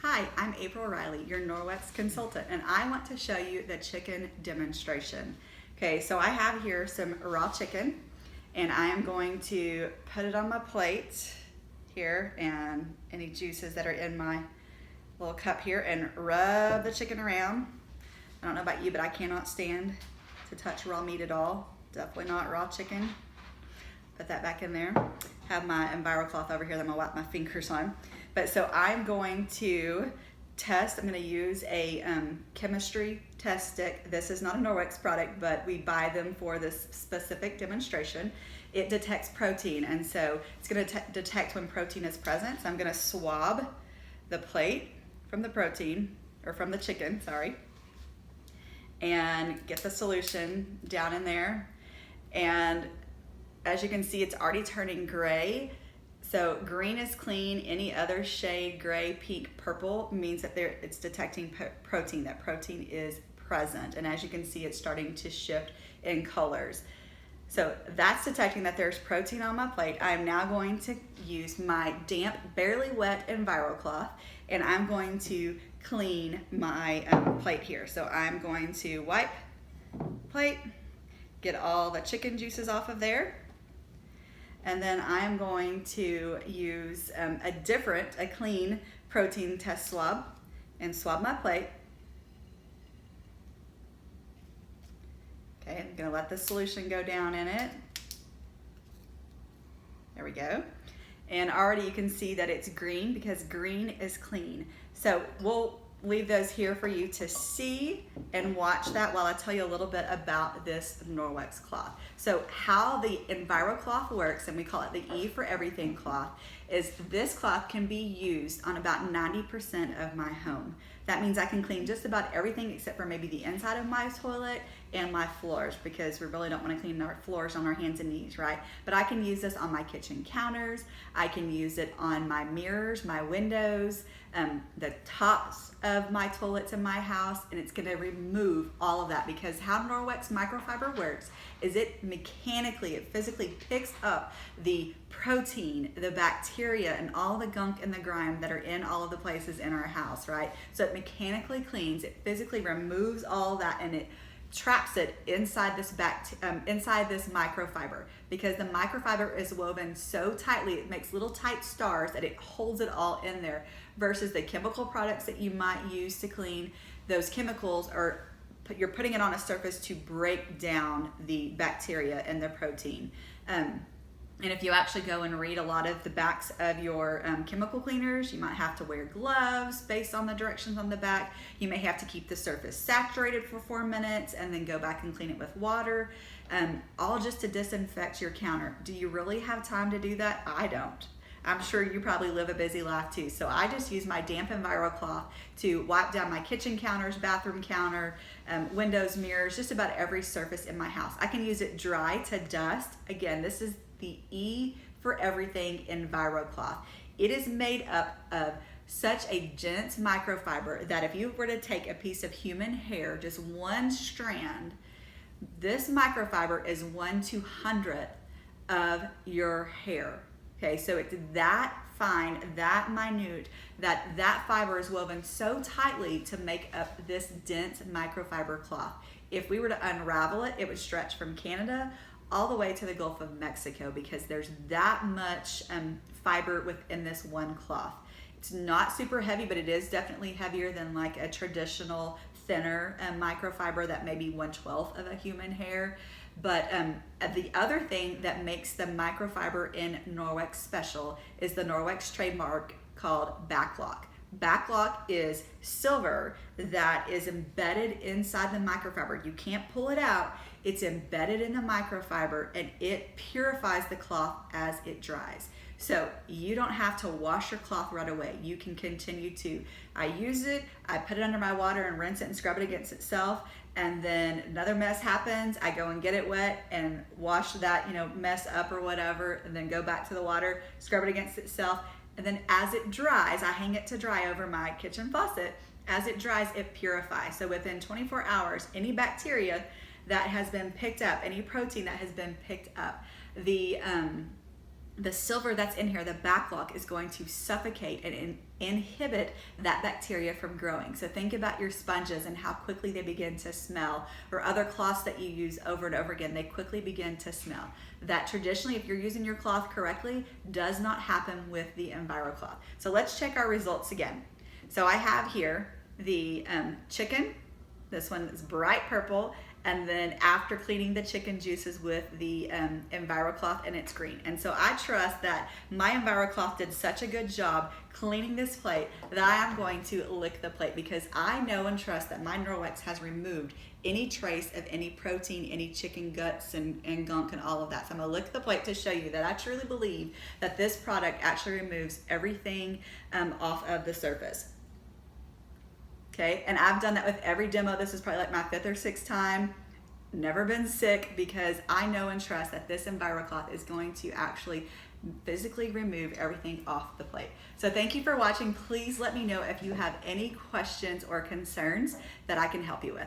Hi, I'm April Riley, your Norwex consultant, and I want to show you the chicken demonstration. Okay, so I have here some raw chicken, and I am going to put it on my plate here, and any juices that are in my little cup here, and rub the chicken around. I don't know about you, but I cannot stand to touch raw meat at all. Definitely not raw chicken. Put that back in there. Have my Envirocloth over here that I'm gonna wipe my fingers on. But so I'm going to test, I'm gonna use a chemistry test stick. This is not a Norwex product, but we buy them for this specific demonstration. It detects protein, and so it's gonna detect when protein is present. So I'm gonna swab the plate from the protein, or from the chicken, sorry, and get the solution down in there. And as you can see, it's already turning gray. So green is clean. Any other shade, gray, pink, purple, means that it's detecting protein, that protein is present. And as you can see, it's starting to shift in colors. So that's detecting that there's protein on my plate. I'm now going to use my damp, barely wet Envirocloth, and I'm going to clean my plate here. So I'm going to wipe plate, get all the chicken juices off of there. And then I'm going to use a clean protein test swab and swab my plate. Okay, I'm gonna let the solution go down in it. There we go. And already you can see that it's green because green is clean. So we'll leave those here for you to see and watch that while I tell you a little bit about this Norwex cloth. So how the Envirocloth works, and we call it the E for everything cloth, is this cloth can be used on about 90% of my home. That means I can clean just about everything except for maybe the inside of my toilet and my floors, because we really don't want to clean our floors on our hands and knees, right? But I can use this on my kitchen counters. I can use it on my mirrors, my windows, the tops of my toilets in my house, and it's going to remove all of that, because how Norwex microfiber works is it physically picks up the protein, the bacteria, and all the gunk and the grime that are in all of the places in our house, right? So it mechanically cleans, it physically removes all that, and it traps it inside this microfiber, because the microfiber is woven so tightly, it makes little tight stars that it holds it all in there, versus the chemical products that you might use to clean. Those chemicals are, you're putting it on a surface to break down the bacteria and the protein. And if you actually go and read a lot of the backs of your chemical cleaners, you might have to wear gloves based on the directions on the back. You may have to keep the surface saturated for 4 minutes and then go back and clean it with water, all just to disinfect your counter. Do you really have time to do that? I don't. I'm sure you probably live a busy life too. So I just use my damp Envirocloth to wipe down my kitchen counters, bathroom counter, windows, mirrors, just about every surface in my house. I can use it dry to dust. Again, this is the E for everything Envirocloth. It is made up of such a dense microfiber that if you were to take a piece of human hair, just one strand, this microfiber is 1/200th of your hair. Okay, so it's that fine, that minute, that fiber is woven so tightly to make up this dense microfiber cloth. If we were to unravel it, it would stretch from Canada all the way to the Gulf of Mexico, because there's that much fiber within this one cloth. It's not super heavy, but it is definitely heavier than like a traditional thinner microfiber that may be 1/12 of a human hair. But the other thing that makes the microfiber in Norwex special is the Norwex trademark called backlock. Backlock is silver that is embedded inside the microfiber. You can't pull it out. It's embedded in the microfiber, and it purifies the cloth as it dries. So you don't have to wash your cloth right away. You can continue to. I use it, I put it under my water and rinse it and scrub it against itself, and then another mess happens, I go and get it wet and wash that mess up or whatever, and then go back to the water, scrub it against itself, and then as it dries, I hang it to dry over my kitchen faucet. As it dries, it purifies. So within 24 hours, any bacteria that has been picked up, any protein that has been picked up, the the silver that's in here, the backlock, is going to suffocate and inhibit that bacteria from growing. So think about your sponges and how quickly they begin to smell, or other cloths that you use over and over again, they quickly begin to smell. That traditionally, if you're using your cloth correctly, does not happen with the Envirocloth. So let's check our results again. So I have here the chicken. This one is bright purple. And then after cleaning the chicken juices with the Envirocloth, and it's green. And so I trust that my Envirocloth did such a good job cleaning this plate that I am going to lick the plate, because I know and trust that my Norwex has removed any trace of any protein, any chicken guts and gunk and all of that. So I'm gonna lick the plate to show you that I truly believe that this product actually removes everything off of the surface. Okay, and I've done that with every demo. This is probably like my 5th or 6th time. Never been sick, because I know and trust that this Envirocloth is going to actually physically remove everything off the plate. So thank you for watching. Please let me know if you have any questions or concerns that I can help you with.